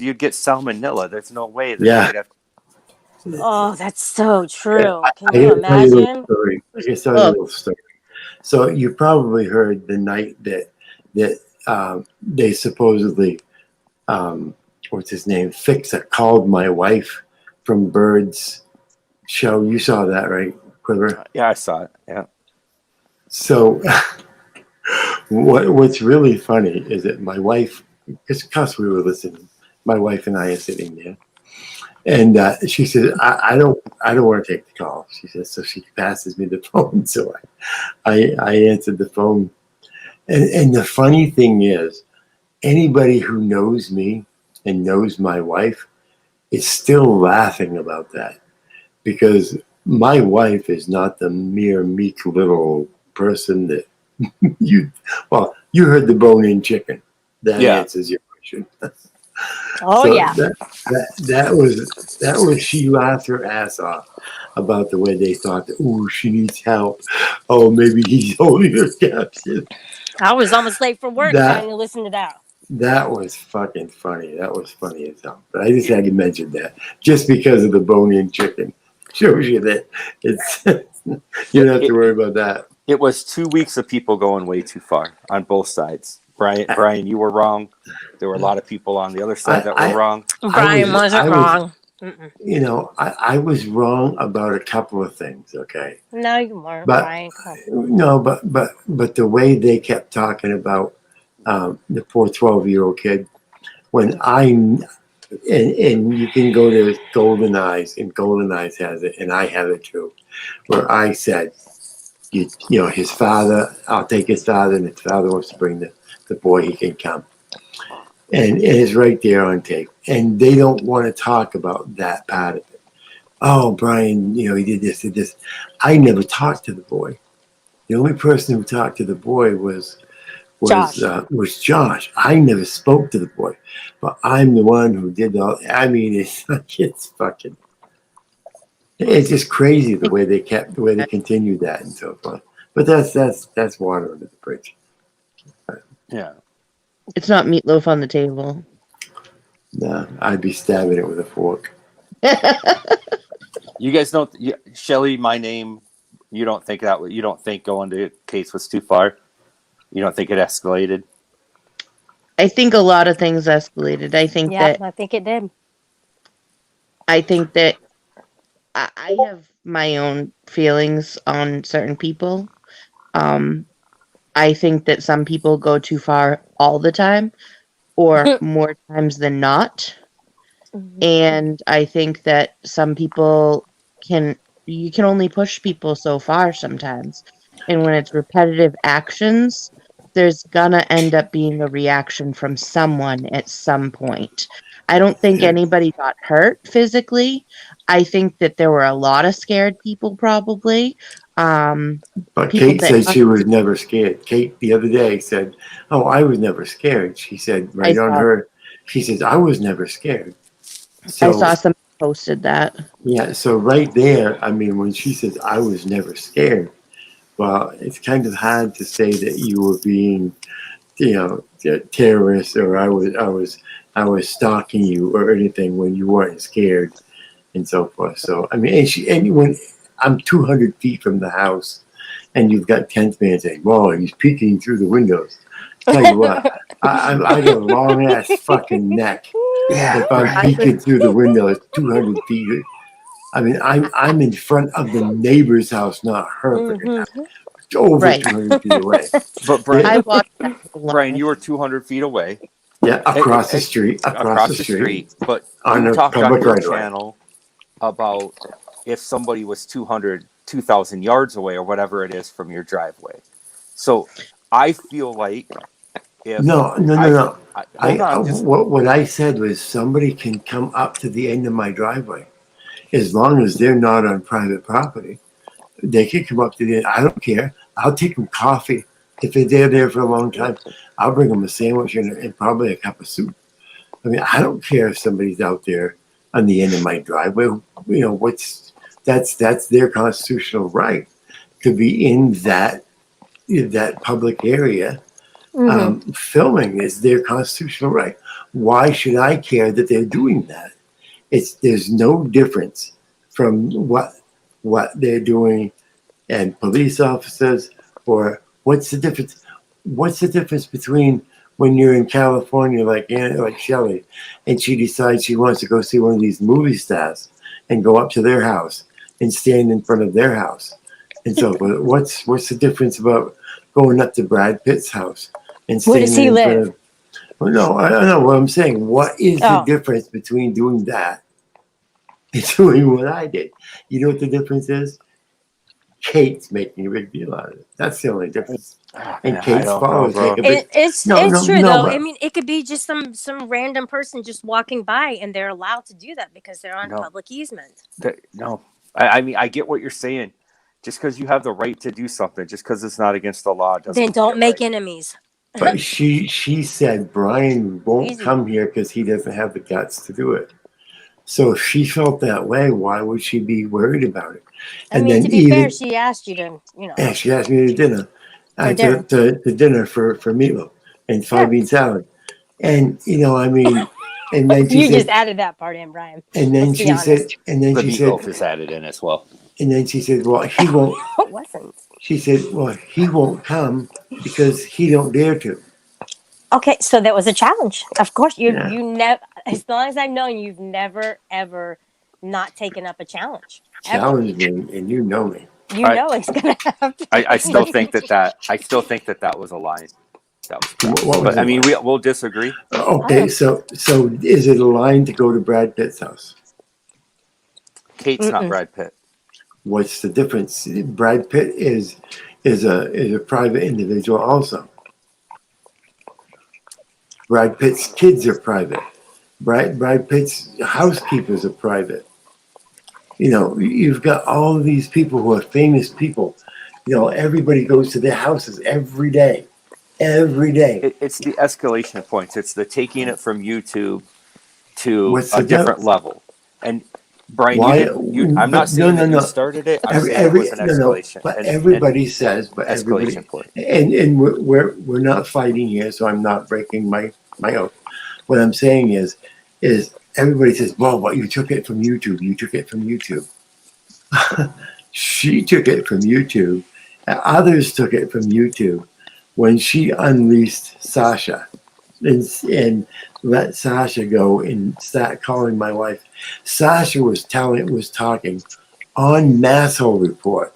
you'd get salmonella. There's no way that Yeah. you'd have. Oh, that's so true. I Can you gotta tell you a little imagine? story. I guess tell you a little story. So you probably heard the night that they supposedly what's his name, Fixer, called my wife from Bird's show. You saw that, right, Quiver? Yeah, I saw it. Yeah. So what's really funny is that my wife, because we were listening, my wife and I are sitting there, and she says, I don't want to take the call. She says, so she passes me the phone. So I answered the phone. And the funny thing is, anybody who knows me and knows my wife is still laughing about that, because my wife is not the mere meek little person that you heard the bone-in chicken. That answers your question. Oh, So yeah. that was she laughed her ass off about the way they thought that, oh, she needs help. Oh, maybe he's holding her captive. I was almost late for work trying to listen to that. That was fucking funny. That was funny as hell. But I just had to mention that just because of the bone-in chicken. Shows you that it's you don't have to worry about that. It was 2 weeks of people going way too far on both sides. Brian, you were wrong. There were a lot of people on the other side that were wrong. Brian wasn't wrong. You know, I was wrong about a couple of things. Okay. No, you weren't, but, Brian. No, but the way they kept talking about the poor 12-year-old kid, when and you can go to Golden Eyes, and Golden Eyes has it, and I have it too, where I said, you know, his father, I'll take his father, and his father wants to bring the boy, he can come. And it's right there on tape. And they don't want to talk about that part of it. Oh, Brian, you know, he did this. I never talked to the boy. The only person who talked to the boy was Josh. I never spoke to the boy, but I'm the one who did all. I mean, it's fucking. It's just crazy the way they continued that and so forth. But that's water under the bridge. Yeah. It's not meatloaf on the table. No, I'd be stabbing it with a fork. You guys don't, Shelly, my name. You don't think going to Kate's was too far? You don't think it escalated? I think a lot of things escalated. I think it did. I think that I have my own feelings on certain people. I think that some people go too far all the time, or more times than not. Mm-hmm. And I think that some people you can only push people so far sometimes. And when it's repetitive actions, there's gonna end up being a reaction from someone at some point. I don't think anybody got hurt physically. I think that there were a lot of scared people probably. But Kate said she was never scared. Kate the other day said, "Oh, I was never scared." She said she says, "I was never scared." So, I saw somebody posted that. Yeah, so right there, I mean, when she says, "I was never scared," well, it's kind of hard to say that you were being, you know, a terrorist, or I was stalking you or anything when you weren't scared and so forth. So I mean, and when I'm 200 feet from the house, and you've got 10th man saying, "Whoa, he's peeking through the windows." Tell you what, I got a long ass fucking neck. Yeah, if I'm peeking through the window, it's 200 feet. I mean, I'm in front of the neighbor's house, not her. Mm-hmm. Over 200 feet away. But Brian, you were 200 feet away. Yeah, across the street. Across the street. But you talked on your channel about if somebody was 2,000 yards away or whatever it is from your driveway. So I feel like if no. What I said was somebody can come up to the end of my driveway, as long as they're not on private property. They can come up to the end. I don't care. I'll take them coffee if they're there for a long time. I'll bring them a sandwich and probably a cup of soup. I mean, I don't care if somebody's out there on the end of my driveway. You know, that's their constitutional right to be in that public area Filming is their constitutional right. Why should I care that they're doing that? There's no difference from what they're doing and police officers, or what's the difference? What's the difference between when you're in California, like Shelley, and she decides she wants to go see one of these movie stars and go up to their house and stand in front of their house? And so, what's the difference about going up to Brad Pitt's house and Where standing does he in live? front of? Well, no, I don't know what I'm saying. What is the Oh. difference between doing that and doing what I did? You know what the difference is? Kate's making a big deal out of it. That's the only difference. And Kate's followers make a big. It's No, true though. but I mean, it could be just some random person just walking by, and they're allowed to do that because they're on public easement. No, I mean, I get what you're saying. Just because you have the right to do something, just because it's not against the law, doesn't Then don't make right. enemies. But she said Brian won't Easy. come here because he doesn't have the guts to do it. So if she felt that way, why would she be worried about it? I mean, to be fair, she asked you to, Yeah, she asked me to dinner. dinner. To dinner for meatloaf and five bean salad. And I mean, and then she you said, just added that part in, Brian. And then she said, the meatloaf is added in as well. And then she said, well, he won't. It wasn't. She said, well, he won't come because he don't dare to. Okay, so that was a challenge. Of course, you never, as long as I've known you, you've never ever not taken up a challenge. Challenge me, and you know me. You know it's gonna happen. I still think that was a lie. But I mean, we'll disagree. Okay, so is it a line to go to Brad Pitt's house? Kate's not Brad Pitt. What's the difference? Brad Pitt is a private individual also. Brad Pitt's kids are private. Brad Pitt's housekeepers are private. You've got all of these people who are famous people. Everybody goes to their houses every day. Every day. It's the escalation points. It's the taking it from YouTube to a different level. And Brian, I'm not saying that you started it. I'm saying it was an escalation. But everybody says, escalation point. And we're not fighting here, so I'm not breaking my oath. What I'm saying is everybody says, well, you took it from YouTube. You took it from YouTube. She took it from YouTube. Others took it from YouTube when she unleashed Sasha and let Sasha go and start calling my wife. Sasha was talking on Masshole Report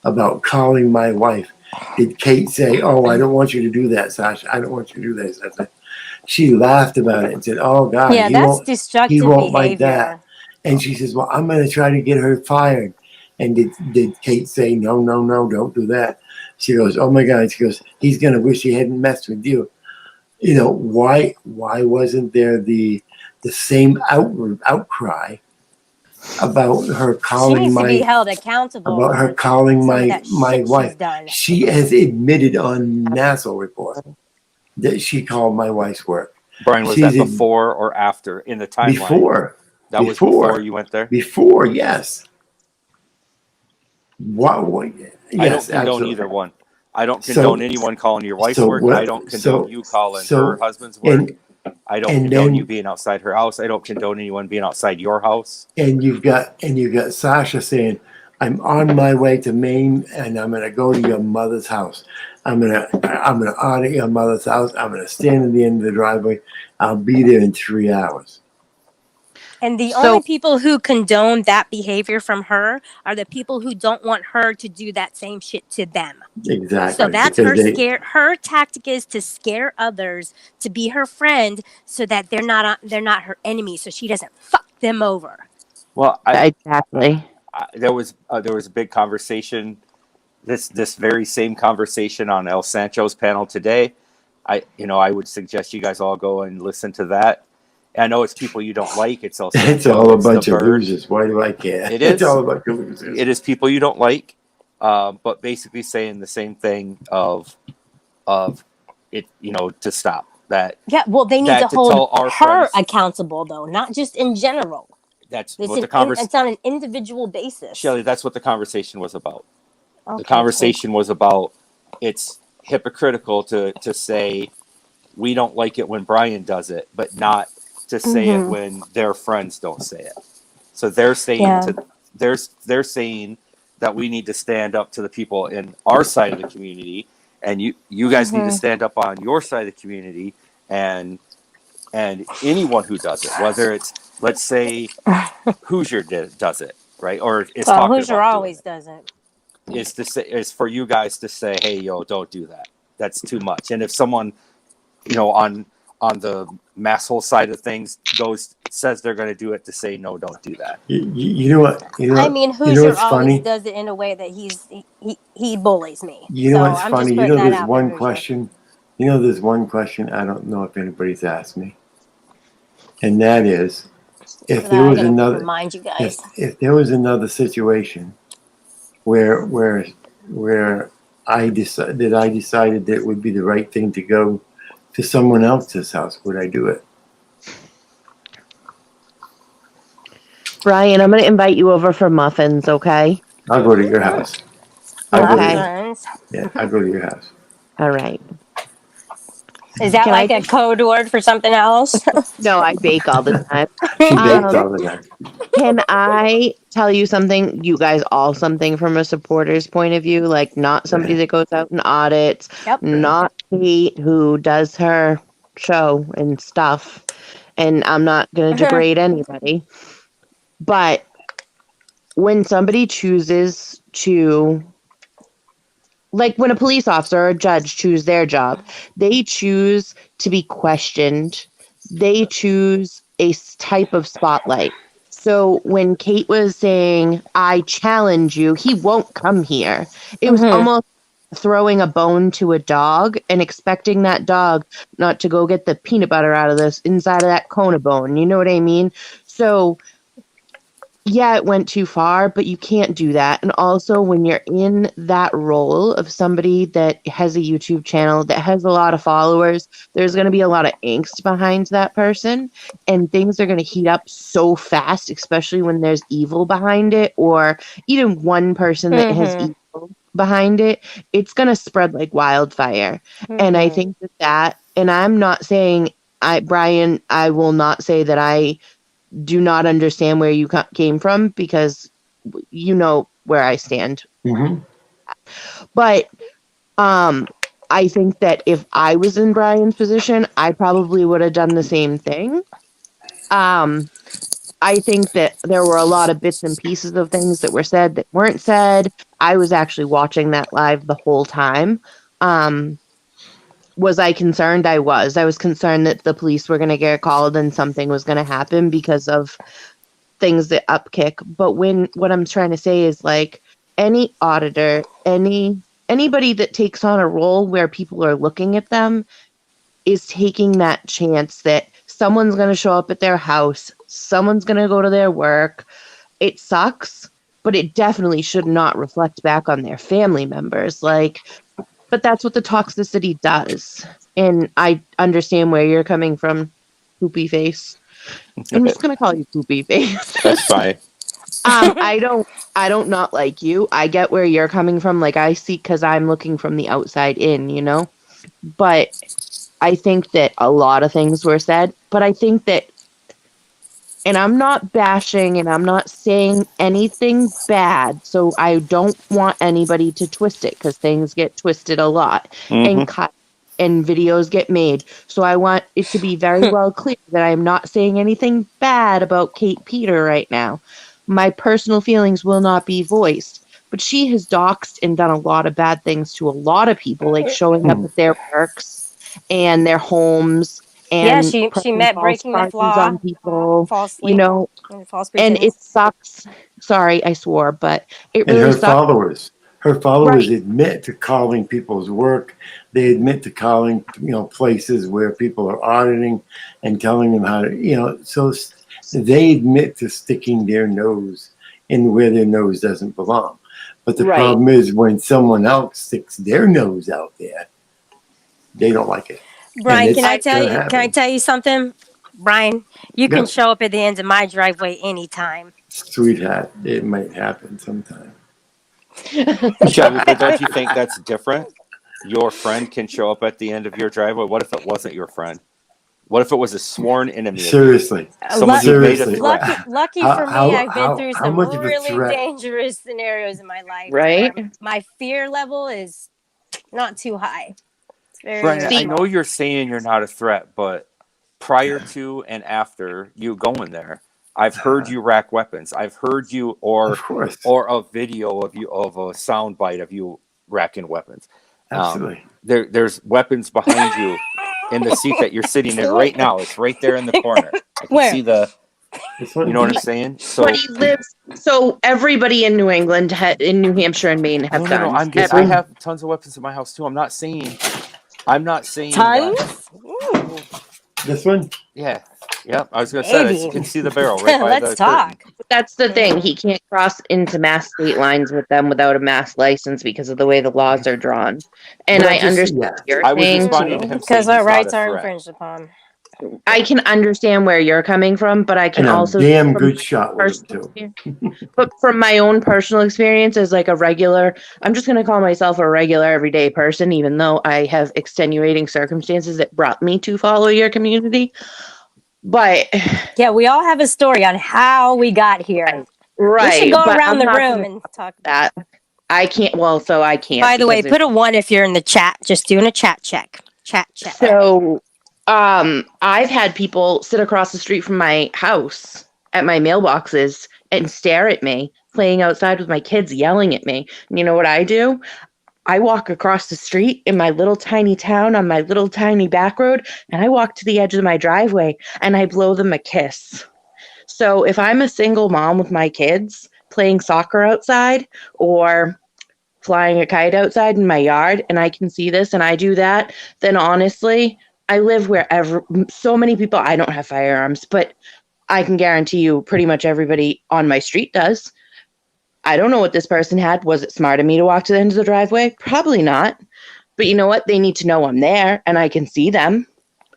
about calling my wife. Did Kate say, oh, I don't want you to do that, Sasha. I don't want you to do that, Sasha. She laughed about it and said, oh, God, that's destructive he won't behavior. like that. And she says, well, I'm going to try to get her fired. And did Kate say, no, don't do that? She goes, oh, my God. She goes, he's going to wish he hadn't messed with you. Why wasn't there the same outcry about her calling she needs to be held accountable about her calling my wife? Done. She has admitted on Masshole Report that she called my wife's work. Brian, was that before or after in the timeline? Before. That was before you went there? Before, yes. Yes, I don't condone either one. I don't condone anyone calling your wife's work. I don't condone you calling her husband's work. I don't condone you being outside her house. I don't condone anyone being outside your house. And you've got Sasha saying, I'm on my way to Maine and I'm gonna go to your mother's house. I'm gonna audit your mother's house. I'm gonna stand at the end of the driveway. I'll be there in 3 hours. And the only people who condone that behavior from her are the people who don't want her to do that same shit to them. Exactly. So that's her tactic is to scare others to be her friend so that they're not her enemy, so she doesn't fuck them over. Well, exactly. There was a big conversation, this very same conversation on El Sancho's panel today. I would suggest you guys all go and listen to that. I know it's people you don't like. It's also a bunch of losers. Why do I care? It's all about losers. It is people you don't like, but basically saying the same thing of it. To stop that. Yeah, well, they need to hold her friends, accountable, though, not just in general. That's what the conversation. It's on an individual basis. Shelley, that's what the conversation was about. Okay, the conversation was about it's hypocritical to say we don't like it when Brian does it, but not to say it when their friends don't say it. So they're saying they're saying that we need to stand up to the people in our side of the community, and you guys need to stand up on your side of the community, and anyone who does it, whether it's, let's say, Hoosier does it, right, or is talking Hoosier about always doing does it. is for you guys to say, hey, yo, don't do that. That's too much. And if someone, on the masshole side of things says they're going to do it, to say, no, don't do that. You know what? I mean, Hoosier always funny? does it in a way that he bullies me. You know what's I'm funny? just putting that There's out one there, question. There's one question I don't know if anybody's asked me, and that is, if there was another, remind you guys. if there was another situation where I decided that it would be the right thing to go to someone else's house, would I do it? Brian, I'm going to invite you over for muffins, okay? I'll go to your house. Okay. I'll go to your house. All right. Is that like a code word for something else? No, I bake all the time. She bakes all the time. Can I tell you something, you guys, all something from a supporter's point of view? Like, not somebody that goes out and audits, not Kate who does her show and stuff. And I'm not going to degrade anybody. But when somebody chooses to, like when a police officer or a judge choose their job, they choose to be questioned. They choose a type of spotlight. So when Kate was saying, I challenge you, he won't come here. It was almost throwing a bone to a dog and expecting that dog not to go get the peanut butter out of this inside of that Kona bone. You know what I mean? So yeah, it went too far, but you can't do that. And also, when you're in that role of somebody that has a YouTube channel that has a lot of followers, there's going to be a lot of angst behind that person, and things are going to heat up so fast, especially when there's evil behind it, or even one person that has evil behind it. It's going to spread like wildfire. And I think that, and I'm not saying, Brian, I will not say that I do not understand where you came from, because you know where I stand. But I think that if I was in Brian's position, I probably would have done the same thing. I think that there were a lot of bits and pieces of things that were said that weren't said. I was actually watching that live the whole time. Was I concerned? I was concerned that the police were going to get called and something was going to happen because of things that upkick. But what I'm trying to say is, like, any auditor, anybody that takes on a role where people are looking at them is taking that chance that someone's going to show up at their house, someone's going to go to their work. It sucks, but it definitely should not reflect back on their family members. But that's what the toxicity does. And I understand where you're coming from, Poopy Face. I'm just gonna call you Poopy Face. That's fine. I don't not like you. I get where you're coming from. Like, I see, because I'm looking from the outside in, But I think that a lot of things were said. But I think that, and I'm not bashing and I'm not saying anything bad, so I don't want anybody to twist it, because things get twisted a lot and cut and videos get made. So I want it to be very well clear that I'm not saying anything bad about Kate Peter right now. My personal feelings will not be voiced, but she has doxed and done a lot of bad things to a lot of people, like showing up at their works and their homes. And she met breaking the law on people, falsely, false and it sucks. Sorry, I swore, but it really her sucks. Her followers admit to calling people's work. They admit to calling, places where people are auditing and telling them how to, so they admit to sticking their nose in where their nose doesn't belong. But the problem is, when someone else sticks their nose out there, they don't like it. Brian, can I tell you something? Brian, you can show up at the end of my driveway anytime. Sweetheart, it might happen sometime. Shelby, but don't you think that's different? your friend can show up at the end of your driveway? What if it wasn't your friend? What if it was a sworn enemy? Seriously. Someone who made a Seriously. threat. Lucky for me, I've been through how some much of a really threat? dangerous scenarios in my life. Right? Where my fear level is not too high. It's very, Brian, very I know small. you're saying you're not a threat, but prior to and after you going there, I've heard you rack weapons. I've heard you, Of course. or a video of you, of a sound bite of you racking weapons. Absolutely. There's weapons behind you in the seat that you're sitting in right now. It's right there in the corner. I can Where? see the. This one- You know what I'm saying? So But he lives. So everybody in New England, in New Hampshire and Maine, have no. guns. I have tons of weapons in my house too. I'm not saying Tons? that. Ooh, This one? Yeah. Yep. I was gonna say maybe. you can see the barrel right by Let's the talk. curtain. That's the thing. He can't cross into mass state lines with them without a mass license because of the way the laws are drawn. And Well, I just- understand yeah. what you're I was saying responding too. to him Because saying our he's not rights a are threat. infringed upon. I can understand where you're coming from, but I can And a also damn from good shot with it, personal too. experience- but from my own personal experience as like a regular, I'm just going to call myself a regular everyday person, even though I have extenuating circumstances that brought me to follow your community. But Yeah, we all have a story on how we got here. right, We should go but around I'm the not room gonna and talk. that. I can't. Well, so I can't. By the way, because put a 1 if you're in the chat. Just doing a chat check. Chat check. So, I've had people sit across the street from my house at my mailboxes and stare at me, playing outside with my kids, yelling at me. And you know what I do? I walk across the street in my little tiny town on my little tiny back road, and I walk to the edge of my driveway and I blow them a kiss. So, if I'm a single mom with my kids playing soccer outside or flying a kite outside in my yard and I can see this and I do that, then honestly, I live wherever so many people, I don't have firearms, but I can guarantee you pretty much everybody on my street does. I don't know what this person had. Was it smart of me to walk to the end of the driveway? Probably not. But you know what? They need to know I'm there and I can see them.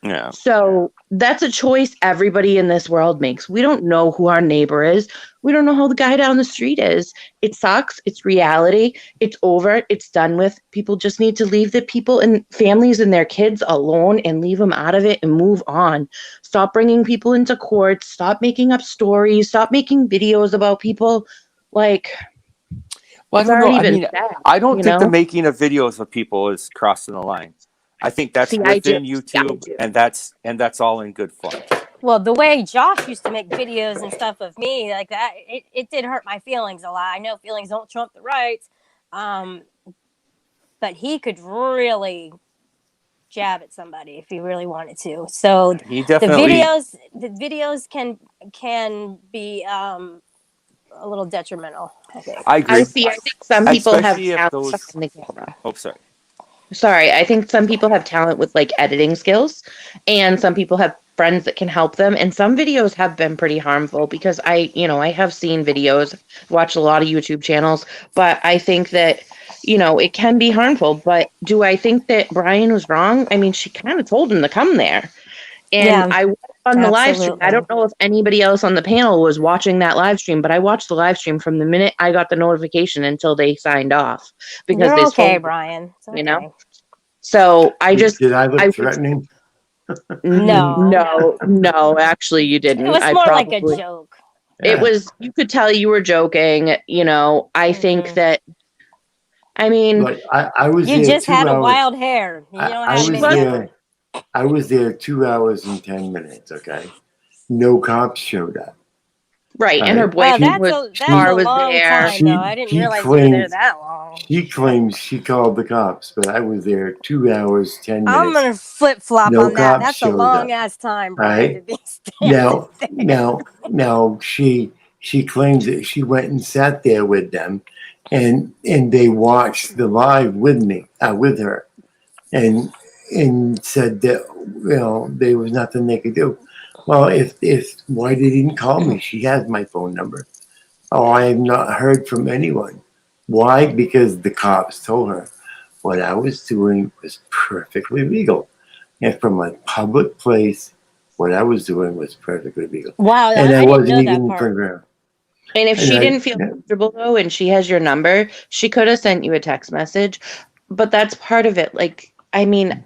Yeah. So that's a choice everybody in this world makes. We don't know who our neighbor is. We don't know how the guy down the street is. It sucks. It's reality. It's over. It's done with. People just need to leave the people and families and their kids alone and leave them out of it and move on. Stop bringing people into court. Stop making up stories. Stop making videos about people. Like, Well, I it's don't know. already I been mean, said, I don't you think the know? making of videos of people is crossing the line. I think that's See, I within do. YouTube, and that's all in good fun. Well, the way Josh used to make videos and stuff of me like that, it did hurt my feelings a lot. I know feelings don't trump the rights, but he could really jab at somebody if he really wanted to. So He definitely. the videos can be a little detrimental, I think. I agree. I see. I think some people have Especially if talent those. behind the camera. Oh, sorry. Sorry, I think some people have talent with like editing skills, and some people have friends that can help them. And some videos have been pretty harmful because I have seen videos, watched a lot of YouTube channels, but I think that, it can be harmful. But do I think that Brian was wrong? I mean, she kind of told him to come there. And Yeah, I was on the live stream. I absolutely. don't know if anybody else on the panel was watching that live stream, but I watched the live stream from the minute I got the notification until they signed off because You're they okay, told Brian. It's okay. you know. So Did I look I would- threatening? no, actually you It didn't. was I more like a probably joke. it was you could tell you were joking, I think that I mean Like I was You there just 2 had a hours. wild hair. You don't I have was many there. ever. I was there 2 hours and 10 minutes. Okay, no cops showed up. right, and her Wow, boyfriend that's Tar a was long there. time, though. I didn't She realize you were there claims- that long. She claims she called the cops, but I was there 2 hours 10 minutes. I'm gonna flip flop No on that. cops That's a showed long up. ass time, Brian. Right. To be standing there. Now she claims that she went and sat there with them, and they watched the live with me, with her, and said that there was nothing they could do. Well, if why they didn't call me? She has my phone number. Oh, I have not heard from anyone. Why? Because the cops told her what I was doing was perfectly legal. And from a public place, what I was doing was perfectly legal. Wow, And I I didn't wasn't know that even part. for And if she And I- didn't feel comfortable though, and she has your number, she could have sent you a text message. but that's part of it. Like, I mean,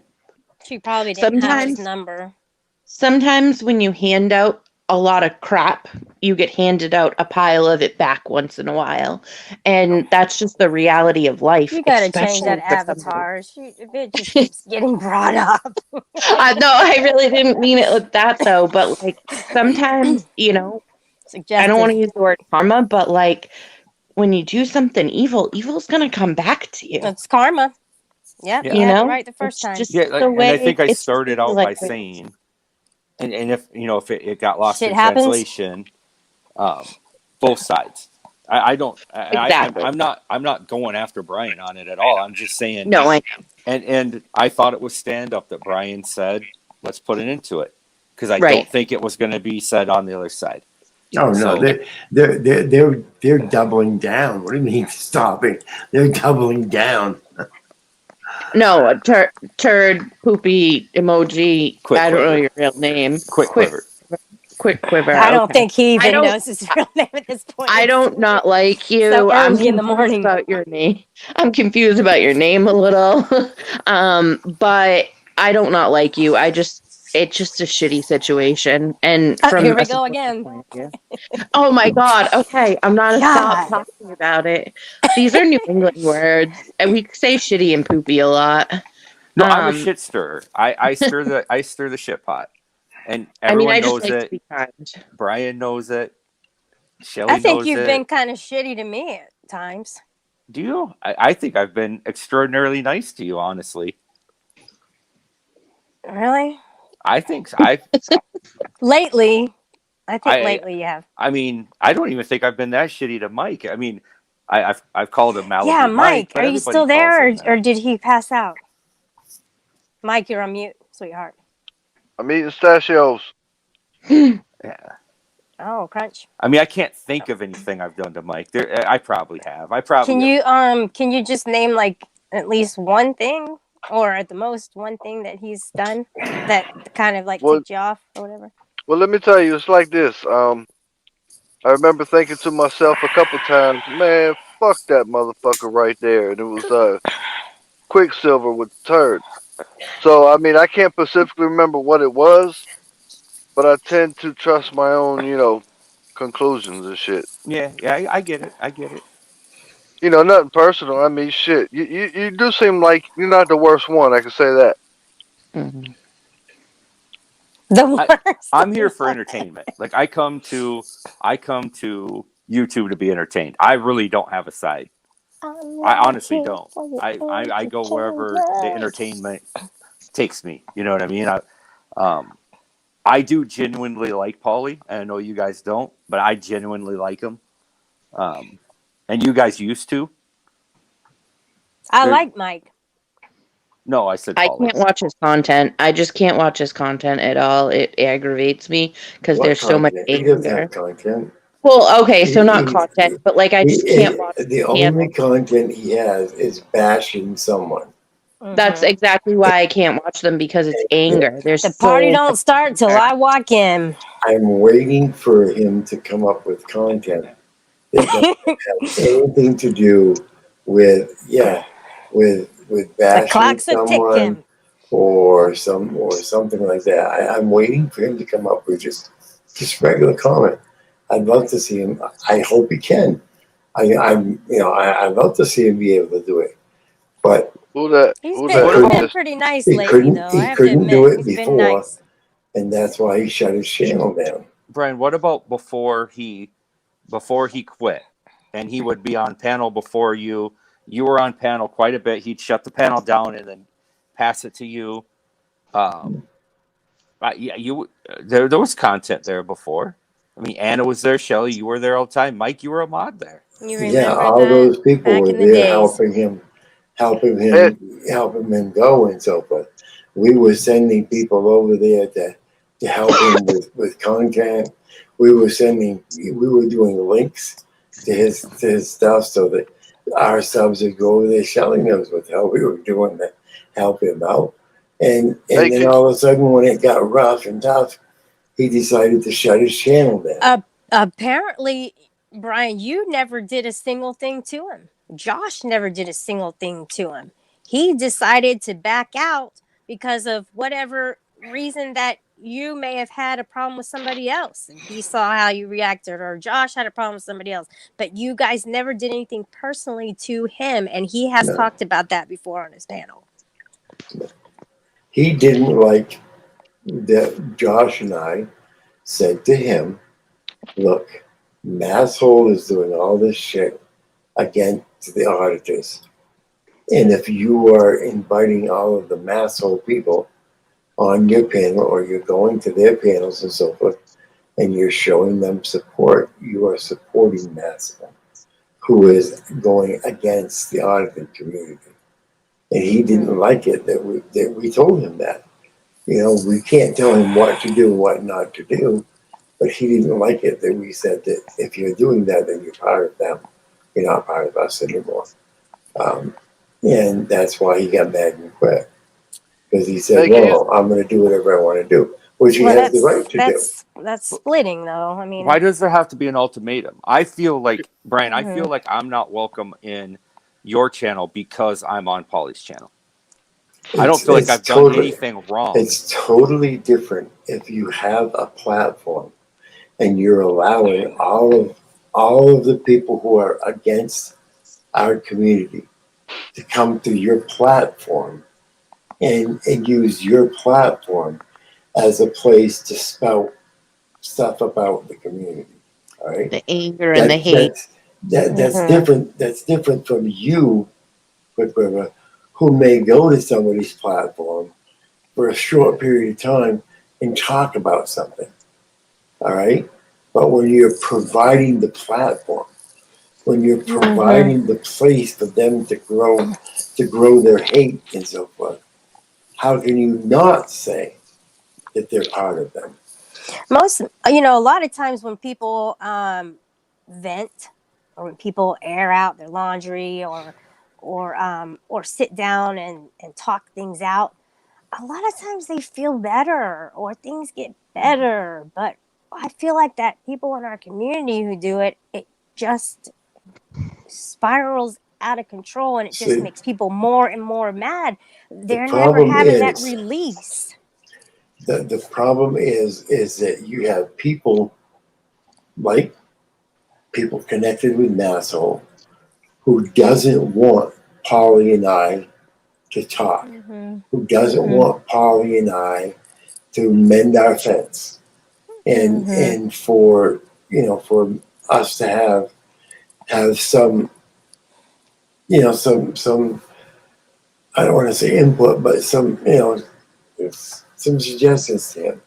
She probably didn't have his sometimes number. sometimes when you hand out a lot of crap, you get handed out a pile of it back once in a while. And that's just the reality of life, You gotta change especially that for somebody. avatar. It just keeps getting brought up. No, I really didn't mean it like that though, but like sometimes, I don't want Suggestive. to use the word karma, but like when you do something evil, evil's gonna come back to you. It's karma. Yep, Yeah. you had it right the first It's time. just Yeah, the and I way think I it's just the started way out by life is. saying, and if if it got lost Shit in happens. translation, both sides. I don't. Exactly. I'm not going after Brian on it at all. I'm just saying, No, and I thought it was stand up that Brian said, let's put it into it, because I right. don't think it was going to be said on the other side. Oh So- no, they're doubling down. What do you mean stopping? They're doubling down. No, a turd, poopy emoji. Quick I don't know quiver. your real name. Quick quiver. Quick quiver. I don't okay. think he I even don't- knows his real name at this point. I It's don't not like you. so I'm early in the confused morning. about your name. I'm confused about your name a little. But I don't not like you. It's just a shitty situation. And from Here we a go support again. point of view. Oh my God. Okay. I'm not a stop God. talking about it. These are New England words. And we say shitty and poopy a lot. No, I'm a Um, shit stirrer. I stir the shit pot, and I mean, everyone I just knows like to it. be kind. Brian knows it. Shelly I think knows you've it. been kind of shitty to me at times. Do you? I think I've been extraordinarily nice to you, honestly. Really? I think I Lately, I think I lately you have. I mean, I don't even think I've been that shitty to Mike. I mean, I've called him Malibu Yeah, Mike, Mike, but are you everybody still calls there, him that. or did he pass out? Mike, you're on mute, sweetheart. I'm eating pistachios. Yeah. Oh, crunch. I mean, I can't think of anything I've done to Mike. I probably have. I probably Can you just name like at least one thing, or at the most one thing that he's done that kind of like Well, ticked you off or whatever? well, let me tell you, it's like this. I remember thinking to myself a couple times, man, fuck that motherfucker right there, and it was Quicksilver with the turd. So I mean, I can't specifically remember what it was, but I tend to trust my own, conclusions and shit. Yeah, I get it. I get it. Nothing personal. I mean, shit. You do seem like you're not the worst one. I can say that. Mhm. The worst. I'm here for entertainment. Like I come to YouTube to be entertained. I really don't have a side. I honestly don't. I go wherever the entertainment takes me. You know what I mean? I do genuinely like Paulie, and I know you guys don't, but I genuinely like him. And you guys used to. I like Mike. No, I said I Paulie. can't watch his content. I just can't watch his content at all. It aggravates me because What there's so much content? He doesn't anger. have content. Well, okay, so not He- content, but like I just can't watch The his only channel. content he has is bashing someone. That's Mhm. exactly why I can't watch them because it's anger. There's The party so don't start till I walk in. I'm waiting for him to come up with content that doesn't have anything to do with The bashing clocks are someone ticking. or something like that. I'm waiting for him to come up with just regular comment. I'd love to see him. I hope he can. I'd love to see him be able to do it, but Who that? He's Who been, that? he's Who been just? pretty nice he lately, though. I have to couldn't do admit, it he's been before, nice. and that's why he shut his channel down. Brian, what about before he quit, and he would be on panel before you? You were on panel quite a bit. He'd shut the panel down and then pass it to you. There was content there before. I mean, Anna was there. Shelly, you were there all the time. Mike, you were a mod there. You Yeah, remember all that? those people Back were in the there days. helping Hey, him go and so forth. We were sending people over there to help him with content. We were doing links to his stuff so that our subs would go over there. Shelly knows what the hell we were doing to help him out. And hey, then all of a sudden when it got rough and tough, he decided to shut his channel down. Apparently, Brian, you never did a single thing to him. Josh never did a single thing to him. he decided to back out because of whatever reason that you may have had a problem with somebody else, and he saw how you reacted, or Josh had a problem with somebody else, but you guys never did anything personally to him, and he has No. talked about that before on his panel. He didn't like that Josh and I said to him, look, Masshole is doing all this shit against the auditors. And if you are inviting all of the Masshole people on your panel, or you're going to their panels and so forth, and you're showing them support, you are supporting Masshole, who is going against the auditing community. And he didn't like it that we told him that. You know, we can't tell him what to do and what not to do, but he didn't like it that we said that if you're doing that, then you're part of them. You're not part of us anymore. And that's why he got mad and quit. Because he said, well, I'm going to do whatever I want to do, which he has the right to do. That's splitting, though. I mean, why does there have to be an ultimatum? I feel like, Brian, I feel like I'm not welcome in your channel because I'm on Polly's channel. I don't feel like I've done anything wrong. It's totally different if you have a platform and you're allowing all of the people who are against our community to come to your platform and use your platform as a place to spout stuff about the community. All right, the anger and the hate. That's different. That's different from you, Quick River, who may go to somebody's platform for a short period of time and talk about something. All right, but when you're providing the platform, when you're providing the place for them to grow their hate and so forth, how can you not say that they're part of them? a lot of times when people vent, or when people air out their laundry, or sit down and talk things out, a lot of times they feel better or things get better. But I feel like that people in our community who do it, it just spirals out of control, and it just makes people more and more mad. They're never having that release. The problem is that you have people like people connected with Masshole who doesn't want Polly and I to talk, who doesn't want Polly and I to mend our fence, and for for us to have some some I don't want to say input, but some some suggestions to him,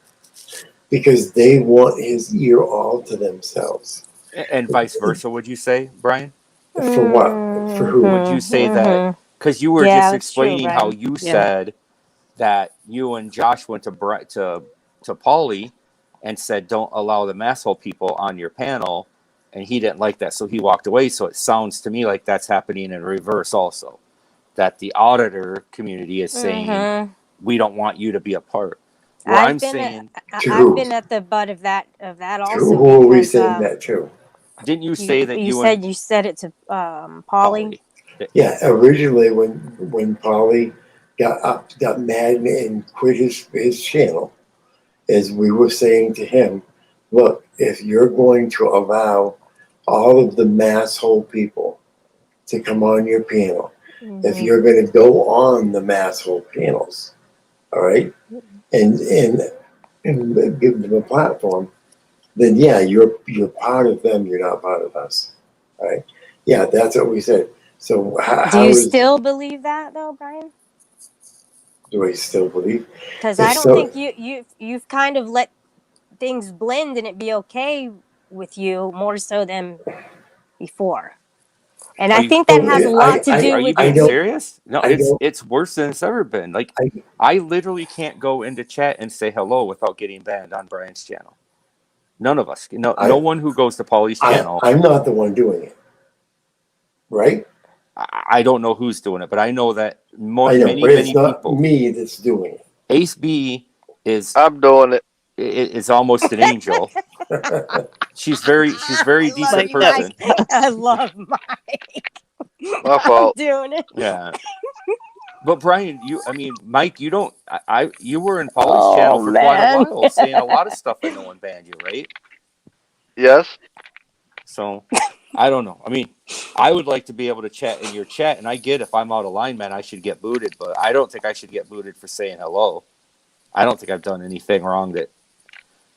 because they want his ear all to themselves. And vice versa, would you say, Brian? For what? For who? Would you say that? Because you were just explaining how you said that you and Josh went to Pauly and said, don't allow the Masshole people on your panel. And he didn't like that, so he walked away. So it sounds to me like that's happening in reverse also. That the auditor community is saying, we don't want you to be a part. I've been at the butt of that also. Who are we saying that to? Didn't you say that you said it to Pauly? Yeah, originally when Pauly got mad and quit his channel, as we were saying to him, look, if you're going to allow all of the Masshole people to come on your panel, if you're going to go on the Masshole panels, all right, and give them a platform, then yeah, you're part of them. You're not part of us, all right? Yeah, that's what we said. So do you still believe that though, Brian? Do I still believe? Because I don't think you've kind of let things blend and it be okay with you more so than before. And I think that has a lot to do with. Are you being serious? No, it's worse than it's ever been. Like I literally can't go into chat and say hello without getting banned on Brian's channel. None of us. No one who goes to Pauly's channel. I'm not the one doing it, right? I don't know who's doing it, but I know that many people. Me that's doing it. Ace B is. I'm doing it. Is almost an angel. She's very decent person. I love Mike. My fault. I'm doing it. Yeah. But Brian, Mike, you don't. You were in Paulie's channel for quite a man. while, saying a lot of stuff, and no one banned you, right? Yes. So, I don't know. I mean, I would like to be able to chat in your chat, and I get if I'm out of line, man, I should get booted. But I don't think I should get booted for saying hello. I don't think I've done anything wrong.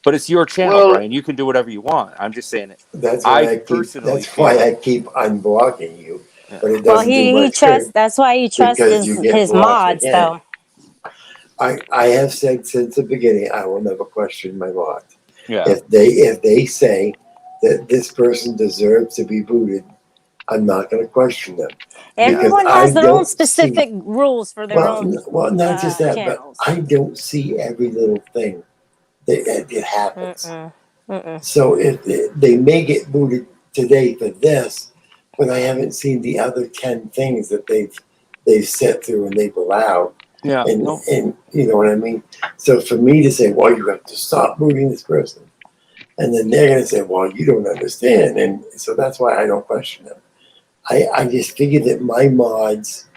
But it's your channel, Well, Brian. You can do whatever you want. I'm just saying it. That's why I keep. personally That's why feel. I keep unblocking you, Yeah. but it Well, doesn't do he much trusts. good That's why he trusts because you get his blocked mods, again. though. I have said since the beginning I will never question my mods. Yeah. If they say that this person deserves to be booted, I'm not going to question them. Everyone I has their own don't specific rules for their own well, not just that, channels. but I don't see every little thing that happens. Mm-mm. So if they may get booted today for this, but I haven't seen the other 10 things that they've set through and they've allowed. Yeah. And you know what I mean? So for me to say, well, you have to stop booting this person, and then they're going to say, well, you don't understand. And so that's why I don't question them. I just figure that my mods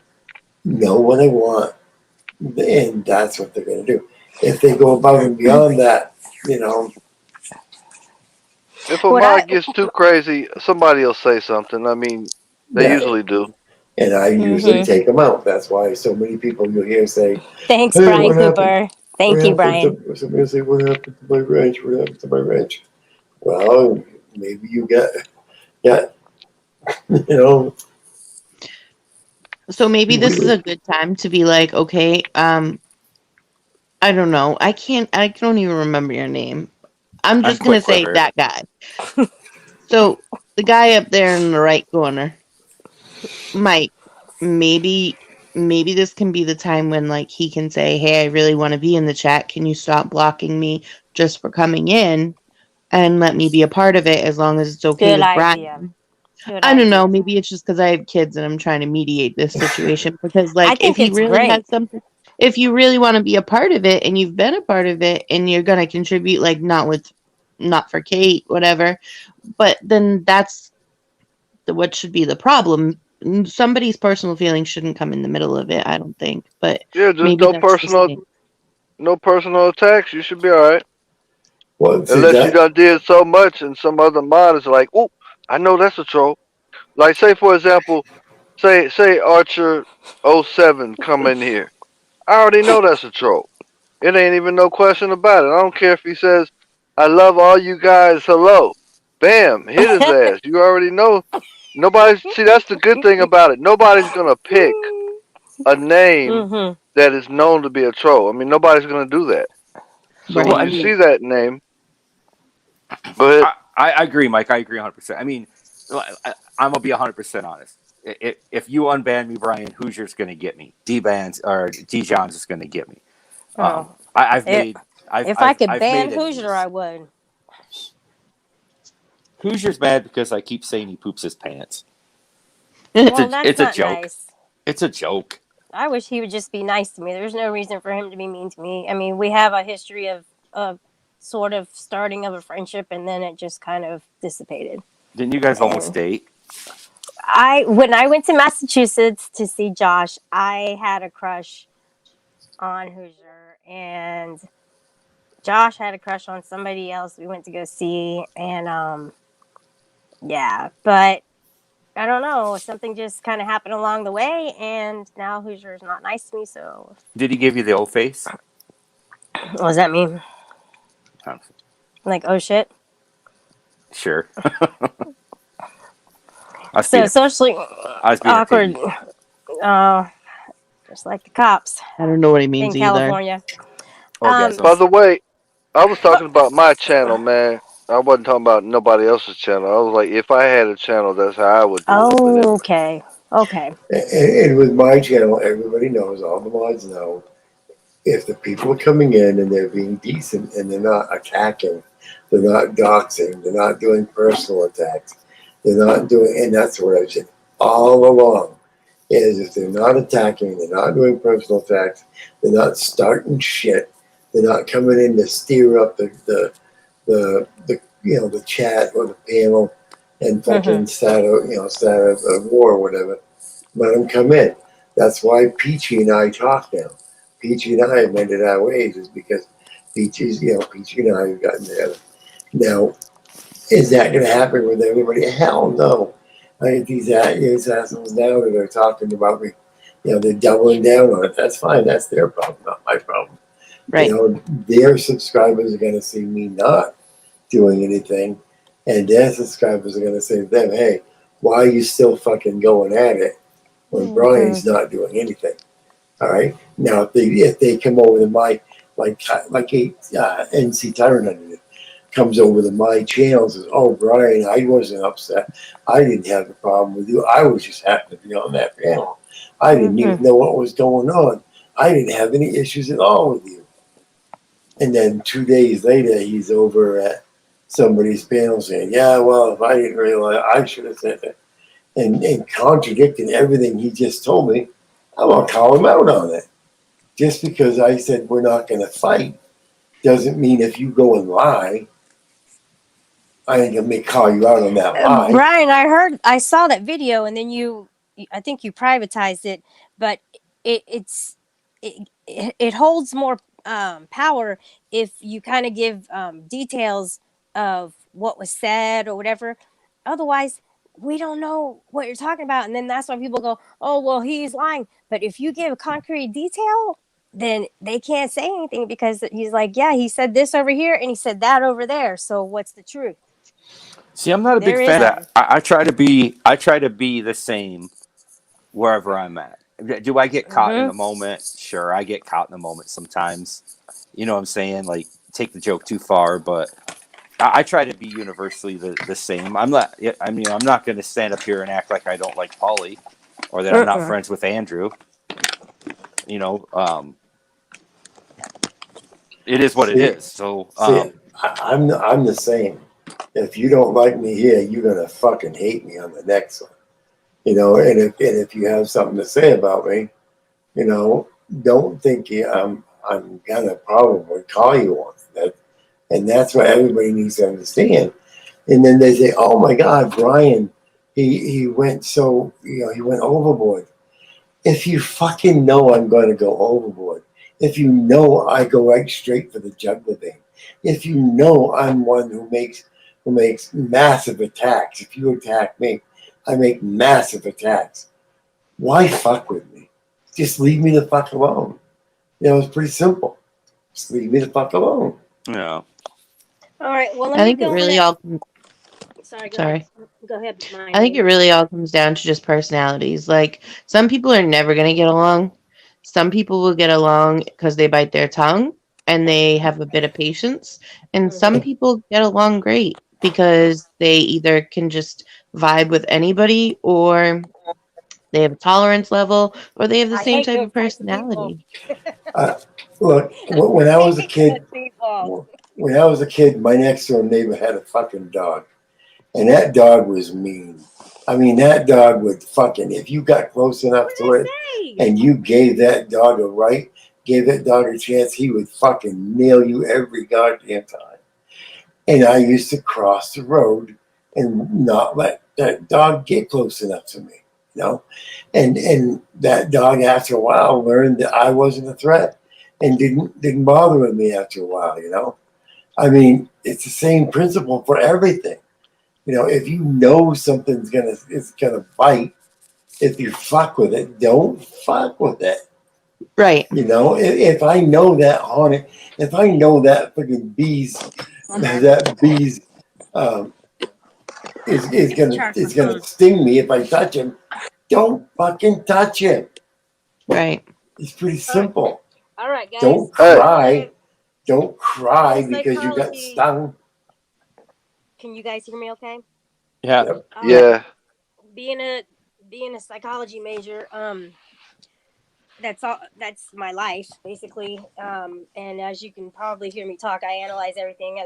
know what I want, and that's what they're going to do. If they go above and beyond that, you know. if a mod gets too crazy, somebody will say something. I mean, they usually do. And I usually take them out. That's why so many people you'll hear say, Thanks, hey, Brian what Cooper. happened? Thank you, Brian. Somebody will say, what happened to my wrench? What happened to my wrench? Well, maybe you got you know. So maybe this is a good time to be like, okay, I don't know. I don't even remember your name. I'm just going to say that guy. So the guy up there in the right corner, Mike, maybe this can be the time when like he can say, hey, I really want to be in the chat. Can you stop blocking me just for coming in and let me be a part of it as long as it's okay Good with idea. Brian? Good I don't idea. know. Maybe it's just because I have kids and I'm trying to mediate this situation. Because, like, I think if he it's really great. has something, if you really want to be a part of it and you've been a part of it and you're going to contribute, like, not for Kate, whatever, but then that's what should be the problem. Somebody's personal feelings shouldn't come in the middle of it, I don't think. But yeah, just maybe that's the no personal attacks. You should be all right. Well, Unless you done did so much and some other mod is like, oh, I know that's a troll. Like, say, for example, say Archer 07 come in here. I already know that's a troll. It ain't even no question about it. I don't care if he says, I love all you guys, hello. Bam, hit his ass. You already know. See, that's the good thing about it. Nobody's going to pick a name that is known to be a troll. I mean, nobody's going to do that. So Right. when you see that name, go ahead. I agree, Mike. I agree 100%. I mean, I'm gonna be 100% honest. If you unban me, Brian, Hoosier's gonna get me. D-Bands or D-John's is gonna get me. If I could ban made Hoosier, I would. Hoosier's mad because I keep saying he poops his pants. Well, that's it's a not joke. nice. It's a joke. I wish he would just be nice to me. There's no reason for him to be mean to me. I mean, we have a history of sort of starting of a friendship, and then it just kind of dissipated. Didn't you guys almost date? When I went to Massachusetts to see Josh, I had a crush on Hoosier, and Josh had a crush on somebody else we went to go see, and yeah, but I don't know, something just kind of happened along the way, and now Hoosier is not nice to me. So Did he give you the old face? what does that mean? Like, oh shit? Sure. So socially awkward. Just like the cops. I don't know what he means in either. California. By the way, I was talking about my channel, man. I wasn't talking about nobody else's channel. I was like, if I had a channel, that's how I would do it. Oh, okay. And with my channel, everybody knows, all the mods know, if the people are coming in and they're being decent and they're not attacking, they're not doxing, they're not doing personal attacks, they're not doing, and that's what I've said all along, is if they're not attacking, they're not doing personal attacks, they're not starting shit, they're not coming in to steer up the the chat or the panel and fucking start a war or whatever. Let them come in. That's why Peachy and I talk now. Peachy and I have mended our ways is because Peachy and I have gotten together. Now, is that going to happen with everybody? Hell no. I get these assholes now that are talking about me. They're doubling down on it. That's fine. That's their problem, not my problem. Right. Their subscribers are going to see me not doing anything, and their subscribers are going to say to them, "Hey, why are you still fucking going at it when Brian's not doing anything?" All right. Now, if they come over to my like a NC Tyrant comes over to my channel and says, "Oh, Brian, I wasn't upset. I didn't have a problem with you. I was just happy to be on that panel. I didn't even know what was going on. I didn't have any issues at all with you." And then 2 days later, he's over at somebody's panel saying, "Yeah, well, if I didn't realize, I should have said that," and contradicting everything he just told me. I'm gonna call him out on it. Just because I said we're not gonna fight doesn't mean if you go and lie, I ain't gonna call you out on that lie. Brian, I saw that video, and then I think you privatized it, but it holds more power if you kind of give details of what was said or whatever. Otherwise, we don't know what you're talking about, and then that's why people go, "Oh, well, he's lying." But if you give a concrete detail, then they can't say anything because he's like, "Yeah, he said this over here, and he said that over there. So what's the truth?" See, I'm not a big There fan is of that. I try to be the same wherever I'm at. Do I get caught in the moment? Sure, I get caught in the moment sometimes. You know what I'm saying? Like, take the joke too far, but I try to be universally the same. I'm not. I mean, I'm not going to stand up here and act like I don't like Paulie or that I'm not friends with Andrew. You know, it is what it is. So, I'm the same. If you don't like me here, you're gonna fucking hate me on the next one. And if you have something to say about me, don't think I'm gonna probably call you on that. And that's what everybody needs to understand. And then they say, "Oh my God, Brian, he went he went overboard." If you fucking know I'm going to go overboard, if you know I go right straight for the jugular vein, if you know I'm one who makes massive attacks, if you attack me, I make massive attacks. Why fuck with me? Just leave me the fuck alone. It's pretty simple. Just leave me the fuck alone. yeah. All right. Well, let I me think it go really next. all. Sorry. Go ahead. Sorry. Go ahead, mine. I think it really all comes down to just personalities. Like, some people are never going to get along. Some people will get along because they bite their tongue and they have a bit of patience. And some people get along great because they either can just vibe with anybody, or they have a tolerance level, or they have the same type of personality. Look, when I was a kid, my next door neighbor had a fucking dog. And that dog was mean. I mean, that dog would fucking, if you got close enough to it and you gave that dog gave that dog a chance, he would fucking nail you every goddamn time. And I used to cross the road and not let that dog get close enough to me, And that dog, after a while, learned that I wasn't a threat and didn't bother with me after a while. I mean, it's the same principle for everything. If you know something's gonna bite, if you fuck with it, don't fuck with it. Right. If I know that haunted, if I know that fucking bees is gonna sting me if I touch him, don't fucking touch him. Right. It's pretty simple. All right, guys. Don't cry. Don't cry because you got stung. Can you guys hear me? Okay. Yeah. Yep. Yeah. Being a psychology major, that's all. That's my life, basically. And as you can probably hear me talk, I analyze everything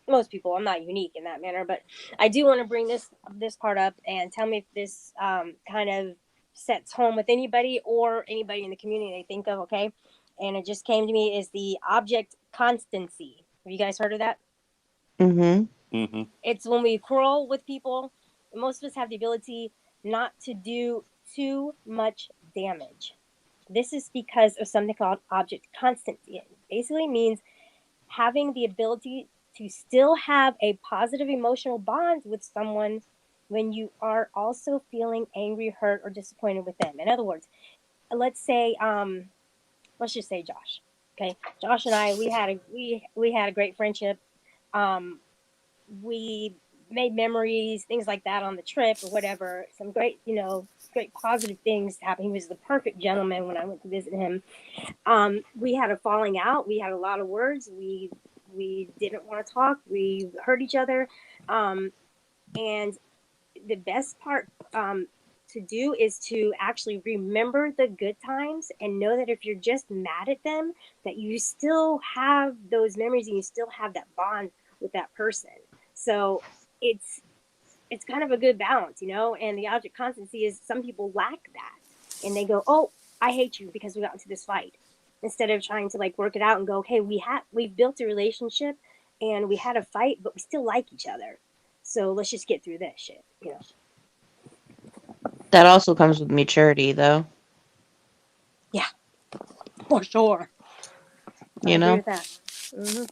most people. I'm not unique in that manner, but I do want to bring this part up and tell me if this kind of sets home with anybody or anybody in the community they think of. Okay. And it just came to me is the object constancy. Have you guys heard of that? Mm-hmm. It's when we quarrel with people. Most of us have the ability not to do too much damage. This is because of something called object constancy. It basically means having the ability to still have a positive emotional bond with someone when you are also feeling angry, hurt, or disappointed with them. In other words, let's say, let's just say Josh. Okay, Josh and I, we had a great friendship. Um, we made memories, things like that on the trip or whatever. Some great, great positive things happened. He was the perfect gentleman when I went to visit him. We had a falling out. We had a lot of words. We didn't want to talk. We hurt each other. And the best part to do is to actually remember the good times and know that if you're just mad at them, that you still have those memories and you still have that bond with that person. So it's kind of a good balance, and the object constancy is some people lack that and they go, oh, I hate you because we got into this fight, instead of trying to like work it out and go, okay, we've built a relationship and we had a fight, but we still like each other. So let's just get through this shit. That also comes with maturity, though. Yeah, for sure. I agree with that. Mm-hmm.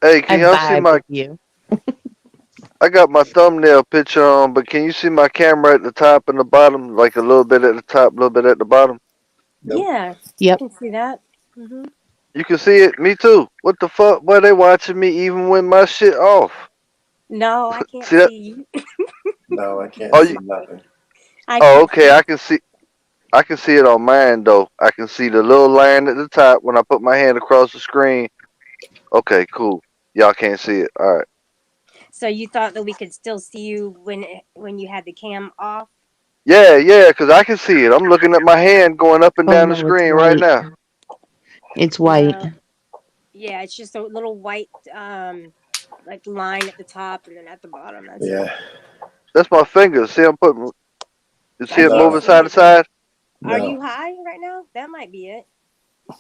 Hey, can y'all see my? You. I got my thumbnail picture on, but can you see my camera at the top and the bottom? Like a little bit at the top, a little bit at the bottom. Nope. Yeah. Yep. You can see that. Mm-hmm. You can see it. Me too. What the fuck? Why they watching me even when my shit off? No, I can't See that? see you. No, I can't Oh, see nothing. I oh, can't okay. see. I can see. I can see it on mine though. I can see the little line at the top when I put my hand across the screen. Okay, cool. Y'all can't see it. All right. So you thought that we could still see you when you had the cam off? Yeah, because I can see it. I'm looking at my hand going up and Oh down the no, it's screen right white. now. It's white. No. Yeah, it's just a little white like line at the top and then at the bottom. That's it. Yeah. That's my fingers. See, I'm putting. You see I it can't moving No. see side to it though. side? Are No. you high right now? That might be it.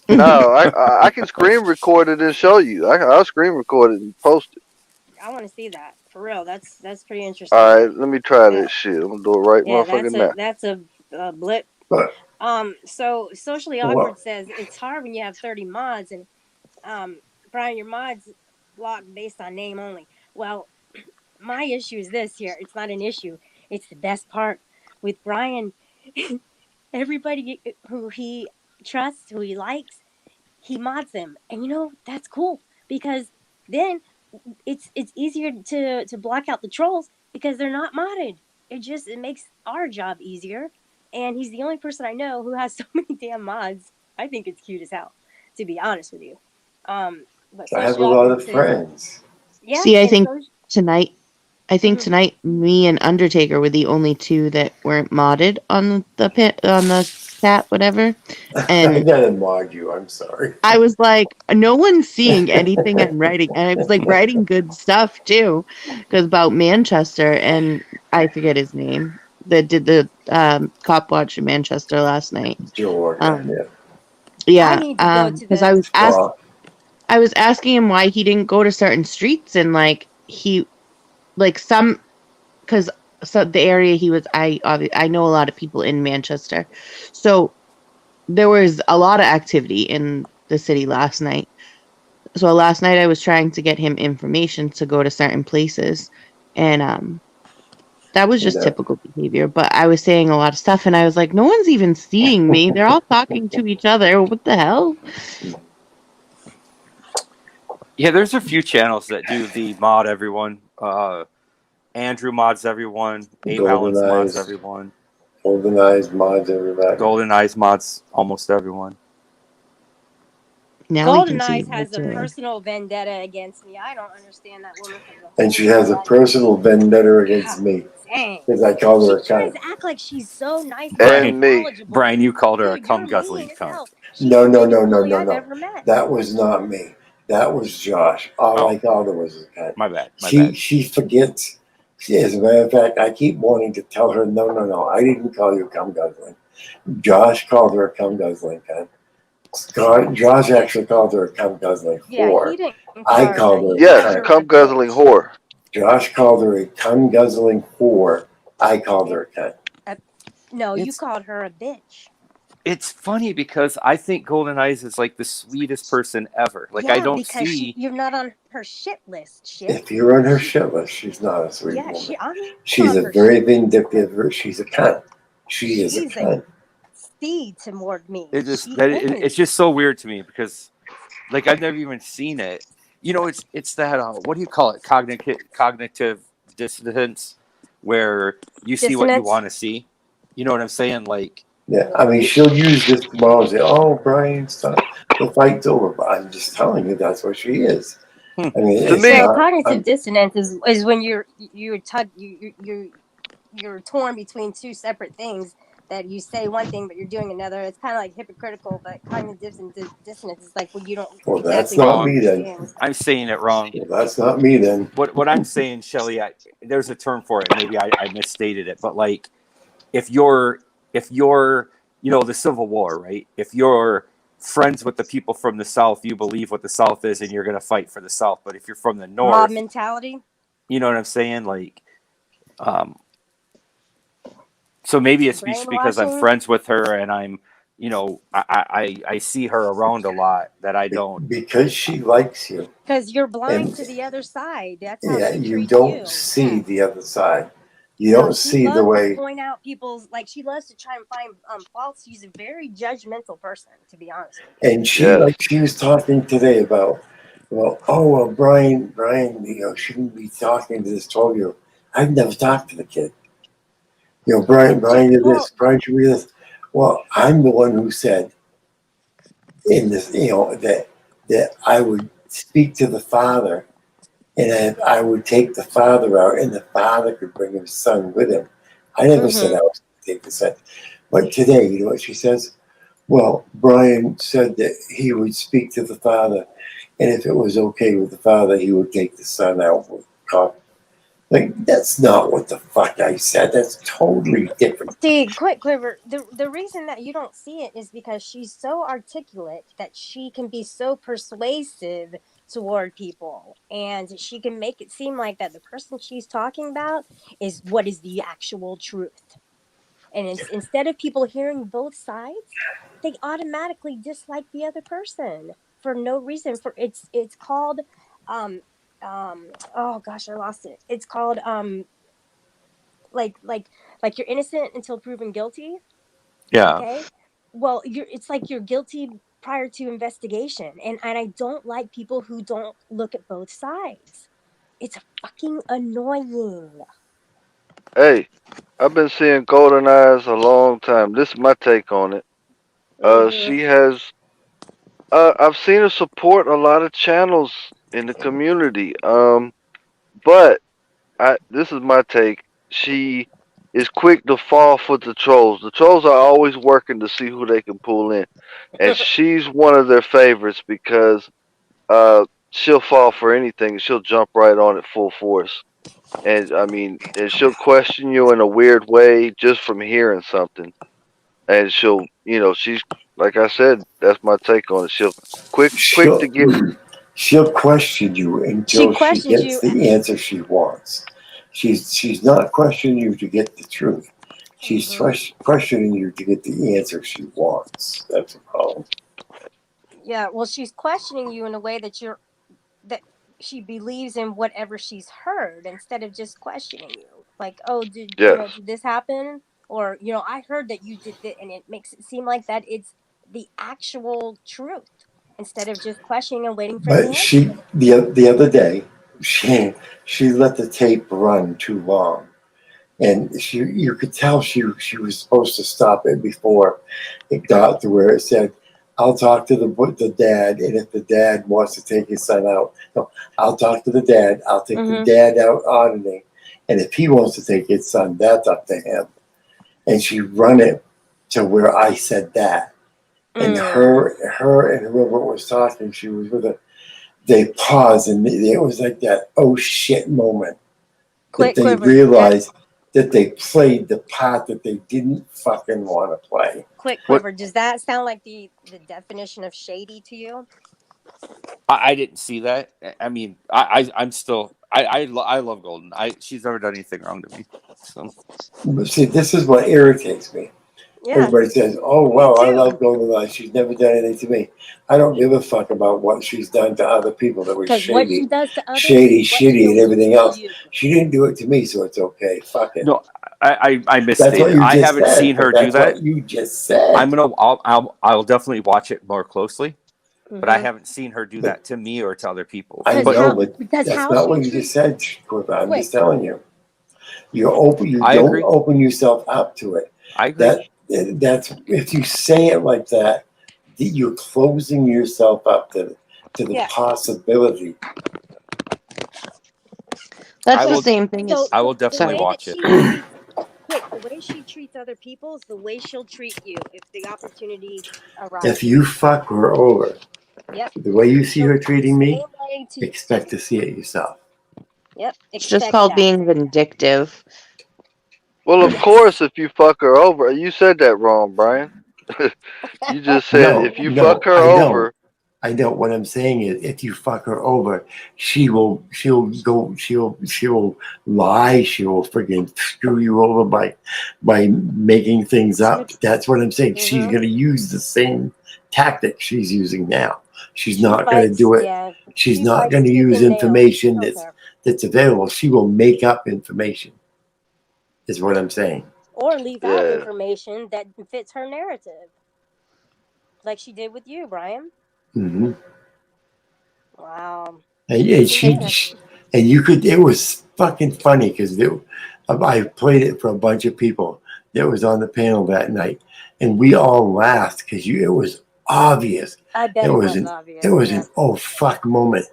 No, I can screen record it and show you. I'll screen record it and post it. I want to see that for real. That's pretty All interesting. right, let me try That this shit. I'm gonna do it right yeah, motherfucking now. that's a blip. But So socially awkward what? says it's hard when you have 30 mods and Brian, your mods blocked based on name only. Well, my issue is this here. It's not an issue. It's the best part with Brian. Everybody who he trusts, who he likes, he mods them, and that's cool because then it's easier to block out the trolls because they're not modded. It makes our job easier, and he's the only person I know who has so many damn mods. I think it's cute as hell, to be honest with you. But I have socially a lot awkward of says, friends. yeah, See, I and think so. tonight Mhm. me and Undertaker were the only two that weren't modded on the chat, whatever. I And gotta mod you. I'm sorry. I was like, no one's seeing anything I'm writing, and I was like writing good stuff too, because about Manchester, and I forget his name that did the cop watch in Manchester last night. Jordan. Yeah. I Yeah, need to go to because the. Well, I was asking him why he didn't go to certain streets, and like he like some because so the area he was I know a lot of people in Manchester, so there was a lot of activity in the city last night. So last night I was trying to get him information to go to certain places, and that was just no. typical behavior. But I was saying a lot of stuff, and I was like, no one's even seeing me. They're all talking to each other. What the hell? Yeah, there's a few channels that do the mod everyone. Andrew mods everyone. Abe Golden Allens mods Eyes. everyone. Golden Eyes mods everybody. Golden Eyes mods almost everyone. Now we Golden can see Eyes has a Victory. personal vendetta against me. I don't understand that woman for the And whole she has a life. personal vendetta against God me dang. because I called She her a tries cunt. to act like she's so nice and so Brian, And me. knowledgeable. Brian, you called her a Dude, you're cum mean guzzling as cunt. hell. She's No, the no, biggest no, no, bully no, I've no. ever met. That was not me. That was Josh. All I Oh, called her was a cunt. my bad. My She bad. she forgets. As a matter of fact, I keep wanting to tell her, no, no, no. I didn't call you cum guzzling. Josh called her a cum guzzling cunt. Josh actually called her a cum guzzling Yeah, whore. he didn't I call her that. called her He a Yes, called cunt. her cum a guzzling bitch. whore. Josh called her a cum guzzling whore. I called her a cunt. Yep. No, you It's called her a bitch. it's funny because I think Golden Eyes is like the sweetest person ever. Like I Yeah, don't because see. you're not on her shit list. If you're on her She, shit list, she's not a sweet yeah, woman. I'm She's on a her very shit list. vindictive. She's a cunt. She is a She's a cunt. steed toward me. It just She that is. it's just so weird to me because like I've never even seen it. You know, it's that what do you call it? Cognitive dissonance, where you see what you Dissonance. want to see. You know what I'm saying? Like, Yeah, I mean, she'll use this tomorrow and say, "Oh, Brian's done. The fight's over." But I'm just telling you, that's what she is. I mean, To it's me, So not. cognitive dissonance is when you're torn between two separate things, that you say one thing but you're doing another. It's kind of like hypocritical, but cognitive dissonance is like when you don't Well, that's exactly not wrong. me then. understand. I'm saying it wrong. Well, that's not me then. What I'm saying, Shelly, there's a term for it. Maybe I misstated it, but like if you're the Civil War, right? If you're friends with the people from the South, you believe what the South is, and you're going to fight for the South. But if you're from the Mob North, mentality. you know what I'm saying? Like, um, so maybe it's because I'm Brainwashing. friends with her and I see her around a lot that I don't. Because she likes you, Because you're blind and to the other side. That's how yeah, she you treats don't you. see Yeah. the other side. You No, don't she see the loves to way. point out people's, like, she loves to try and find faults. She's a very judgmental person, to be honest with you. And she, yes. like she was talking today about, well, oh, well, Brian, shouldn't be talking to this 12-year-old. I've never talked to the kid. Brian did Well, this, Brian should be this. Well, I'm the one who said in this, that I would speak to the father, and I would take the father out, and the father could bring his son with him. I never said I was going to take the son. But today, you know what she says? Well, Brian said that he would speak to the father, and if it was okay with the father, he would take the son out with cop. Like, that's not what the fuck I said. That's totally different. see, Quiver, the reason that you don't see it is because she's so articulate that she can be so persuasive toward people, and she can make it seem like that the person she's talking about is what is the actual truth. And instead of people hearing both sides, they automatically dislike the other person for no reason. For it's called um oh gosh, I lost it. It's called like like like you're innocent until proven guilty. Yeah, Okay, well, it's like you're guilty prior to investigation, and I don't like people who don't look at both sides. It's fucking annoying. Hey, I've been seeing Golden Eyes a long time. This is my take on it. Hmm. She has. I've seen her support a lot of channels in the community. But this is my take. She is quick to fall for the trolls. The trolls are always working to see who they can pull in, and she's one of their favorites because she'll fall for anything. She'll jump right on it full force, and I mean, and she'll question you in a weird way just from hearing something, and she's like I said. That's my take on it. She'll quick to She'll, get. she'll question you She until she questions gets you. the answer she wants. She's not questioning you to get the truth. She's Mhm. questioning you to get the answer she wants. That's a problem. Yeah, well, she's questioning you in a way that she believes in whatever she's heard, instead of just questioning you. Like, oh, Yes, did this happen? Or, I heard that you did that, and it makes it seem like that it's the actual truth, instead of just questioning and waiting for the But answer. the other day, she let the tape run too long, and you could tell she was supposed to stop it before it got to where it said, "I'll talk to the dad, and if the dad wants to take his son out, no, I'll talk to the dad. I'll take the Mm-hmm. dad out on me, and if he wants to take his son, that's up to him." And she run it to where I said that, and her and whoever was talking, she was with her. They paused, and it was like that oh shit moment that Quick they quiver. realized that they played the part that they didn't fucking want to play. Quick what quiver. Does that sound like the definition of shady to you? I didn't see that. I mean, I'm still I love Golden. She's never done anything wrong to me. So But see, this is what irritates me. Yeah. Everybody says, "Oh Me well, I too. love Goldeneye. She's never done anything to me." I don't give a fuck about what she's done to other people that was Because what she shady, does to others, shady, is what shitty, she'll and do everything to else. you. She didn't do it to me, so it's okay. Fuck it. no, I That's what misstated. you I just haven't said. seen her But do that's that. what you just said. I'll definitely watch it more closely. But I Mhm. haven't seen her do But- that to me or to other people. I Because know, how- but because that's how not she what you treats- just said, Corva. I'm Wait. just telling you. You're open. You I don't agree. open yourself up to it. I agree. That's if you say it like that, you're closing yourself up to the Yeah. possibility. That's I the will- same thing as I will definitely the way watch that it. she treats, the way she treats other people is the way she'll treat you if the opportunity arises. If you fuck her over, Yep. the way you see her treating me, Same way to expect to see it yourself. Yep. it's just expect called that. being vindictive. Well, of Yes. course, if you fuck her over, you said that wrong, Brian. You just said if you fuck her over. I know. What I'm saying is, if you fuck her over, she'll lie. She will friggin' screw you over by making things up. That's what I'm saying. She's Mhm. gonna use the same tactic she's using now. She's She not gonna fights- do it. Yeah. She's She not fights gonna tooth use and nail. information Okay. that's available. She will make up information. Is what I'm saying. Or leave out Yeah. information that fits her narrative, like she did with you, Brian. Mm-hmm. Wow. And Yeah. and you could. It was fucking funny because I played it for a bunch of people that was on the panel that night, and we all laughed because it was obvious. I bet it was obvious. It was yeah. an oh fuck moment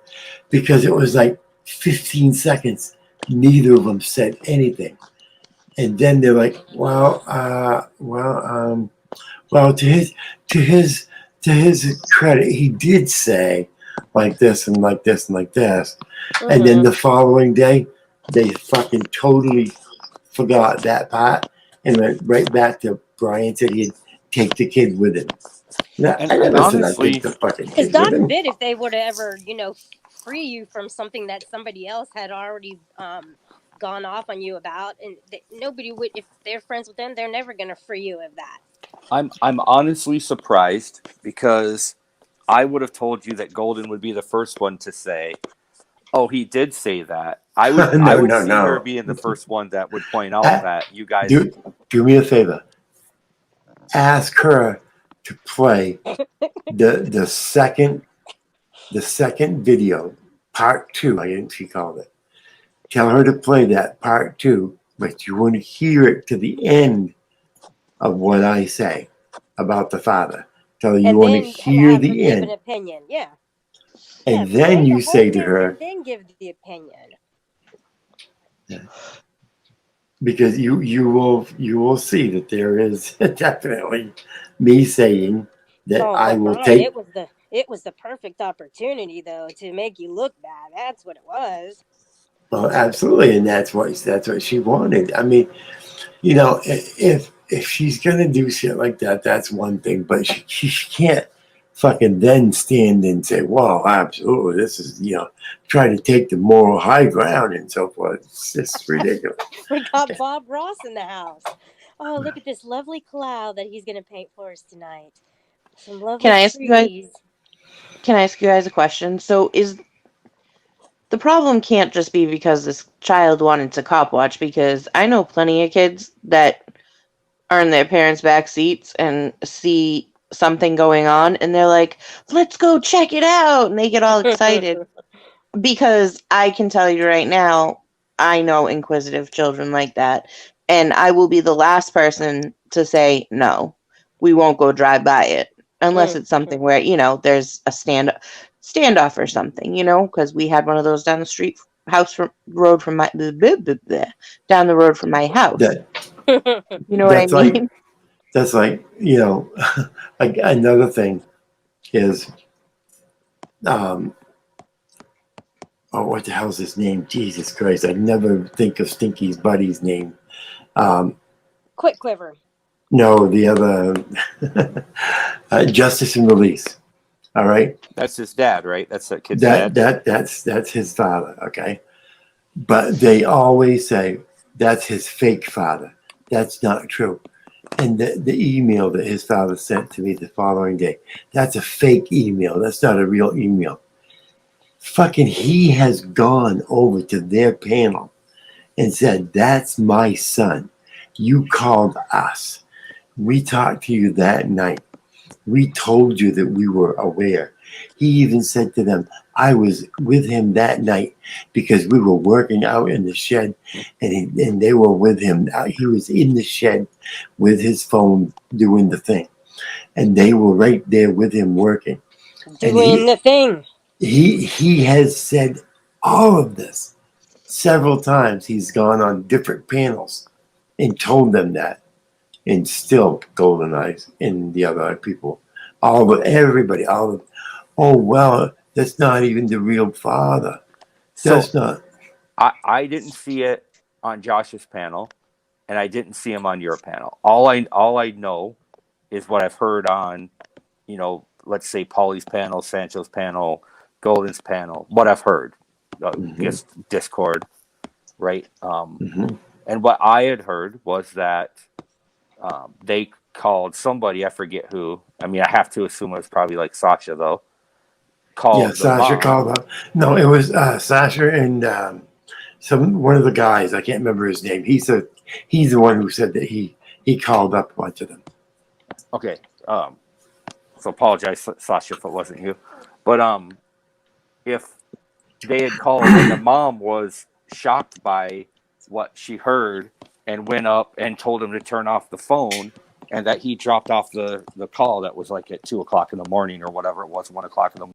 because it was like 15 seconds. Neither of them said anything, and then they're like, "Well, to his credit, he did say like this and like this and like this." And then the following day, they fucking totally forgot that part and went right back to Brian said he'd take the kid with him. And I never said I'd honestly, take the fucking Because kid with God him. forbid if they would have ever, free you from something that somebody else had already gone off on you about, and nobody would. If they're friends with them, they're never going to free you of that. I'm honestly surprised because I would have told you that Golden would be the first one to say, "Oh, he did say that." I would see her being the first one that would point out that you guys do me a favor. Ask her to play the second video, part 2. I think she called it. Tell her to play that part 2, but you want to hear it to the end of what I say about the father. Tell her you want to hear the give end. an opinion, yeah. And then you say to her, and then give the opinion. because you will see that there is definitely me saying that I will Brian, take. It was the perfect opportunity though to make you look bad. That's what it was. Well, absolutely, and that's what she wanted. I mean, if she's gonna do shit like that, that's one thing, but she can't fucking then stand and say, "Well, absolutely, this is try to take the moral high ground and so forth." It's just ridiculous. We got Bob Ross in the house. Oh, look at this lovely cloud that he's gonna paint for us tonight. Some lovely Can I ask trees. Can I ask you guys a question? So is the problem can't just be because this child wanted to cop watch, because I know plenty of kids that are in their parents' back seats and see something going on and they're like, let's go check it out. And they get all excited because I can tell you right now, I know inquisitive children like that. And I will be the last person to say, no, we won't go drive by it. Unless it's something where, there's a standoff or something, because we had one of those down the street, down the road from my house. You know what I mean? That's like, like another thing is, what the hell's his name? Jesus Christ, I never think of Stinky's buddy's name. Quiver. No, the other Justice and Release. All right, that's his dad, right? That's that kid's dad. That's his father. Okay, But they always say that's his fake father. That's not true. And the email that his father sent to me the following day, that's a fake email. That's not a real email. Fucking he has gone over to their panel and said, that's my son. You called us. We talked to you that night. We told you that we were aware. He even said to them, I was with him that night because we were working out in the shed and they were with him. He was in the shed with his phone doing the thing. And they were right there with him working. Doing the thing. He has said all of this several times. He's gone on different panels and told them that. And still Golden Eyes and the other people, everybody, oh well, that's not even the real father. That's not. I didn't see it on Josh's panel, and I didn't see him on your panel. All I know is what I've heard on, let's say Paulie's panel, Sancho's panel, Golden's panel. What I've heard, just Discord, right? And what I had heard was that they called somebody, I forget who. I mean, I have to assume it was probably like Sasha though. Sasha called up. No, it was Sasha and one of the guys. I can't remember his name. He's the one who said that he called up a bunch of them. Okay. So apologize, Sasha, if it wasn't you. But if they had called and the mom was shocked by what she heard and went up and told him to turn off the phone, and that he dropped off the call that was like at 2:00 in the morning or whatever it was, 1:00 in the morning.